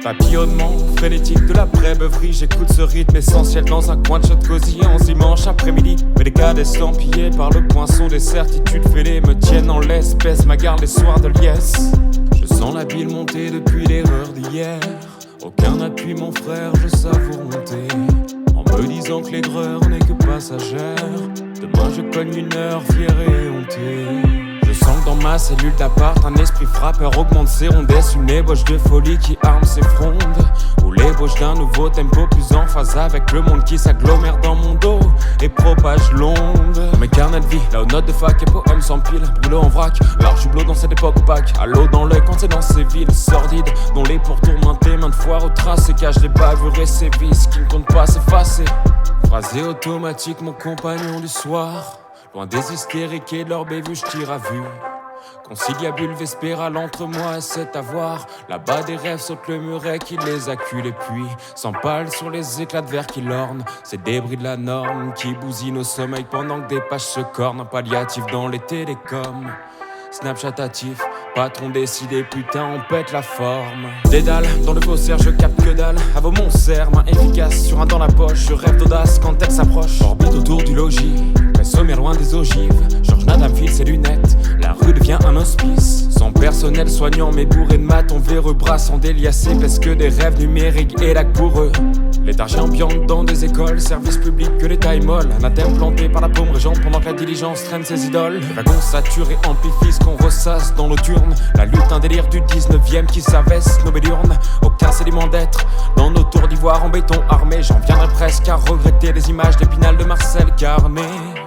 Papillonnement frénétique de l'après-beuverie. J'écoute ce rythme essentiel dans un coin de shot cosy en dimanche après-midi. Mais les cadets estampillés par le poinçon des certitudes fêlées me tiennent en l'espèce, ma garde les soirs de liesse. Je sens la bile monter depuis l'erreur d'hier. Aucun appui mon frère, je savoure monter en me disant que l'aigreur n'est que passagère. Demain je cogne une heure fier et honté. Je sens que dans ma cellule d'appart, un esprit frappeur augmente ses rondesses. Une ébauche de folie qui arme ses frondes, ou l'ébauche d'un nouveau tempo plus en phase avec le monde qui s'agglomère dans mon dos et propage l'onde. Mes carnets de vie, là où notes de fac et poèmes s'empilent, brûlés en vrac, large hublot dans cette époque opaque. À l'eau dans l'œil quand c'est dans ces villes sordides, dont les pourtours maintes maintes fois retracés cachent des bavures et ces vices qui ne comptent pas s'effacer. Phrasé automatique, mon compagnon du soir, loin des hystériques et de leur bévue, je tire à vue. Conciliabule vespérale entre moi et cet avoir. Là-bas des rêves sautent le muret qui les accule. Et puis s'empale sur les éclats de verre qui lornent ces débris de la norme qui bousinent au sommeil pendant que des pages se cornent. Un palliatif dans les télécoms, Snapchatatif, patron décidé, putain on pète la forme. Dédale, dans le faussaire je capte que dalle. À vos monserres, main efficace sur un dans la poche. Je rêve d'audace quand elle s'approche. Orbite autour du logis, sommaire loin des ogives. Georges Nadam file ses lunettes, la rue devient un hospice. Sans personnel soignant, mais bourré de maths, on véreux bras sans déliacer. Parce que des rêves numériques et là pour eux. Léthargie ambiante dans des écoles, service public que l'État est molle. Anathème planté par la paume régente pendant que la diligence traîne ses idoles. Wagon saturé amplifie ce qu'on ressasse dans nocturne. La lutte, un délire du 19ème qui s'avesse nos béliurnes. Aucun sédiment d'être dans nos tours d'ivoire en béton armé. J'en viendrai presque à regretter les images d'Épinal de Marcel Carnet.